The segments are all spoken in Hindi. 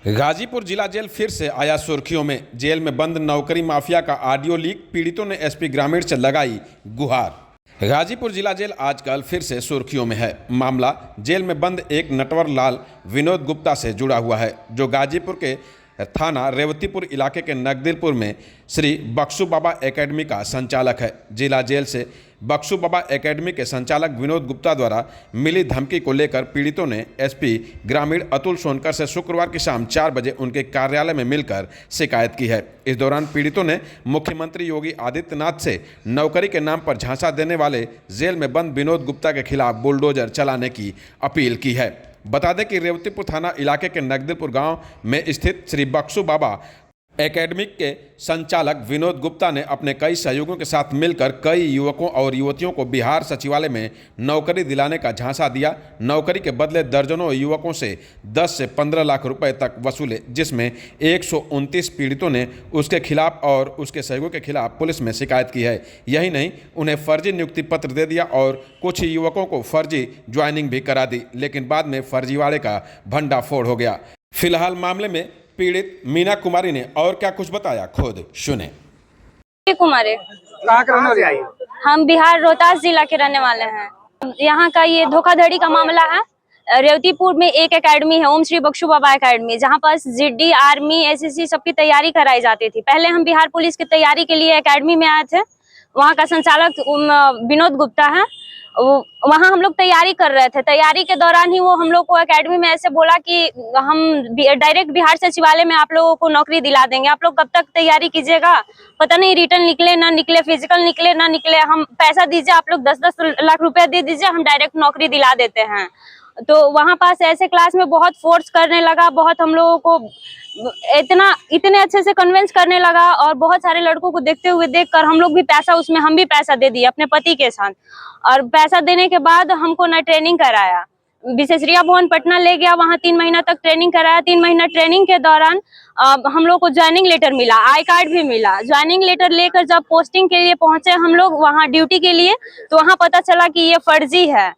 गाजीपुर जिला जेल फिर से आया सुर्खियों में। जेल में बंद नौकरी माफिया का ऑडियो लीक, पीड़ितों ने एसपी ग्रामीण से लगाई गुहार। गाजीपुर जिला जेल आजकल फिर से सुर्खियों में है। मामला जेल में बंद एक नटवर लाल विनोद गुप्ता से जुड़ा हुआ है, जो गाजीपुर के थाना रेवतीपुर इलाके के नकदीरपुर में श्री बक्सू बाबा एकेडमी का संचालक है। जिला जेल से बक्सू बाबा एकेडमी के संचालक विनोद गुप्ता द्वारा मिली धमकी को लेकर पीड़ितों ने एसपी ग्रामीण अतुल सोनकर से शुक्रवार की शाम 4 बजे उनके कार्यालय में मिलकर शिकायत की है। इस दौरान पीड़ितों ने मुख्यमंत्री योगी आदित्यनाथ से नौकरी के नाम पर झांसा देने वाले जेल में बंद विनोद गुप्ता के खिलाफ बुलडोजर चलाने की अपील की है। बता दें कि रेवतीपुर थाना इलाके के नकदीरपुर गांव में स्थित श्री बक्सू बाबा एकेडमिक के संचालक विनोद गुप्ता ने अपने कई सहयोगियों के साथ मिलकर कई युवकों और युवतियों को बिहार सचिवालय में नौकरी दिलाने का झांसा दिया। नौकरी के बदले दर्जनों युवकों से 10 से 15 लाख रुपए तक वसूले, जिसमें 129 पीड़ितों ने उसके खिलाफ और उसके सहयोगियों के खिलाफ पुलिस में शिकायत की है। यही नहीं, उन्हें फर्जी नियुक्ति पत्र दे दिया और कुछ युवकों को फर्जी ज्वाइनिंग भी करा दी, लेकिन बाद में फर्जीवाड़े का भंडाफोड़ हो गया। फिलहाल मामले में पीड़ित मीना कुमारी ने और क्या कुछ बताया, खुद सुने। कुमारी, कहाँ के रहने वाले? हम बिहार रोहतास जिला के रहने वाले हैं। यहाँ का ये धोखाधड़ी का मामला है। रेवतीपुर में एक एकेडमी है, ओम श्री बक्सू बाबा एकेडमी, जहाँ पर जीडी, आर्मी, एसएससी सबकी तैयारी कराई जाती थी। पहले हम बिहार पुलिस की तैयारी के लिए एकेडमी में आए थे। वहाँ का संचालक विनोद गुप्ता है। वहाँ हम लोग तैयारी कर रहे थे। तैयारी के दौरान ही वो हम लोग को एकेडमी में ऐसे बोला कि हम डायरेक्ट बिहार सचिवालय में आप लोगों को नौकरी दिला देंगे, आप लोग कब तक तैयारी कीजिएगा, पता नहीं रिटर्न निकले ना निकले, फिजिकल निकले ना निकले, हम पैसा दीजिए, आप लोग 10-10 लाख रुपया दे दीजिए, हम डायरेक्ट नौकरी दिला देते हैं। तो वहाँ पास ऐसे क्लास में बहुत फोर्स करने लगा, बहुत हम लोगों को इतने अच्छे से कन्विंस करने लगा, और बहुत सारे लड़कों को देखते हुए देखकर हम लोग भी पैसा, उसमें हम भी पैसा दे दिए अपने पति के साथ। और पैसा देने के बाद हमको ना ट्रेनिंग कराया, विशेषरिया भवन पटना ले गया, वहाँ 3 महीना तक ट्रेनिंग कराया। 3 महीना ट्रेनिंग के दौरान हम लोग को ज्वाइनिंग लेटर मिला, आई कार्ड भी मिला। ज्वाइनिंग लेटर लेकर जब पोस्टिंग के लिए पहुंचे हम लोग वहाँ ड्यूटी के लिए, तो वहाँ पता चला कि ये फर्जी है।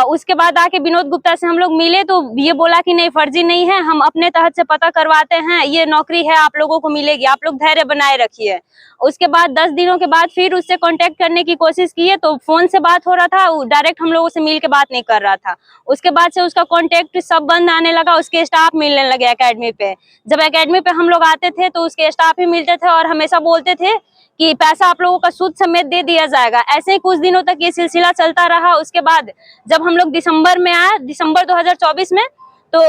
उसके बाद आके विनोद गुप्ता से हम लोग मिले तो ये बोला कि नहीं, फर्जी नहीं है, हम अपने तहत से पता करवाते हैं, ये नौकरी है, आप लोगों को मिलेगी, आप लोग धैर्य बनाए रखिए। उसके बाद 10 दिनों के बाद फिर उससे कांटेक्ट करने की कोशिश किए, तो फोन से बात हो रहा था, डायरेक्ट हम लोगों से मिल के बात नहीं कर रहा था। उसके बाद से उसका कांटेक्ट सब बंद आने लगा, उसके स्टाफ मिलने लगे एकेडमी पे। जब एकेडमी पे हम लोग आते थे तो उसके स्टाफ ही मिलते थे और हमेशा बोलते थे कि पैसा आप लोगों का सूद समेत दे दिया जाएगा। ऐसे ही कुछ दिनों तक ये सिलसिला चलता रहा। उसके बाद जब हम लोग दिसंबर में आए, दिसंबर 2024 में, तो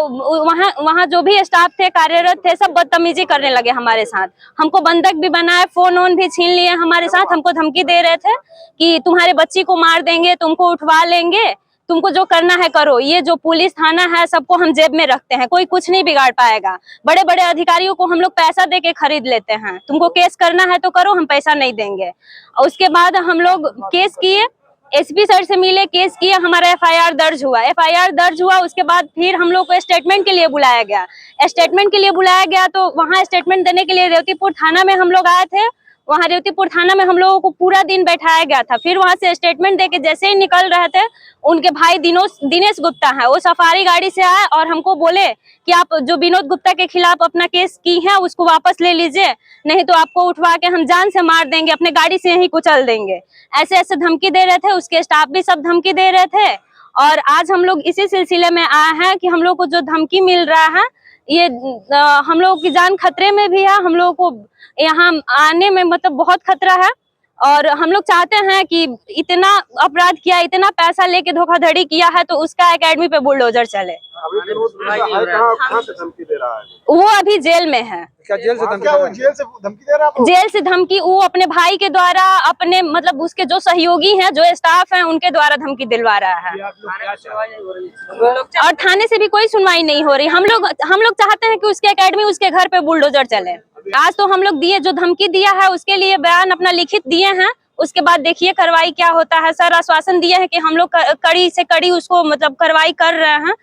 वहाँ जो भी स्टाफ थे, कार्यरत थे, सब बदतमीजी करने लगे हमारे साथ। हमको बंधक भी बनाए, फोन भी छीन लिए हमारे साथ। हमको धमकी दे रहे थे कि तुम्हारे बच्ची को मार देंगे, तुमको उठवा लेंगे, तुमको जो करना है करो। ये जो पुलिस थाना है, सबको हम जेब में रखते हैं, कोई कुछ नहीं बिगाड़ पाएगा। बड़े बड़े अधिकारियों को हम लोग पैसा दे के खरीद लेते हैं, तुमको केस करना है तो करो, हम पैसा नहीं देंगे। उसके बाद हम लोग केस किए, एसपी सर से मिले, केस किया, हमारा एफआईआर दर्ज हुआ। उसके बाद फिर हम लोग को स्टेटमेंट के लिए बुलाया गया। तो वहाँ स्टेटमेंट देने के लिए रेवतीपुर थाना में हम लोग आए थे। वहाँ रेवतीपुर थाना में हम लोगों को पूरा दिन बैठाया गया था। फिर वहाँ से स्टेटमेंट देके जैसे ही निकल रहे थे, उनके भाई दिनेश गुप्ता है, वो सफारी गाड़ी से आए और हमको बोले कि आप जो विनोद गुप्ता के खिलाफ अपना केस की है उसको वापस ले लीजिए, नहीं तो आपको उठवा के हम जान से मार देंगे, अपने गाड़ी से यहीं कुचल देंगे। ऐसे ऐसे धमकी दे रहे थे। उसके स्टाफ भी सब धमकी दे रहे थे। और आज हम लोग इसी सिलसिले में आए हैं कि हम लोग को जो धमकी मिल रहा है, ये हम लोग की जान खतरे में भी है। हम लोग को यहाँ आने में मतलब बहुत खतरा है, और हम लोग चाहते हैं कि इतना अपराध किया, इतना पैसा लेके धोखाधड़ी किया है, तो उसका एकेडमी पे बुलडोजर चले। कहाँ से धमकी दे रहा है? वो अभी जेल में है। क्या जेल से धमकी दे रहा है? जेल से धमकी वो अपने भाई के द्वारा, अपने मतलब उसके जो सहयोगी हैं, जो स्टाफ हैं, उनके द्वारा धमकी दिलवा रहा है। और थाने से भी कोई सुनवाई नहीं हो रही। हम लोग चाहते हैं कि उसके एकेडमी, उसके घर पे बुलडोजर चले। आज तो हम लोग जो धमकी दिया है उसके लिए बयान अपना लिखित दिए हैं। उसके बाद देखिए कार्रवाई क्या होता है। सर आश्वासन दिए हैं कि हम लोग कड़ी से कड़ी उसको मतलब कार्रवाई कर रहे हैं।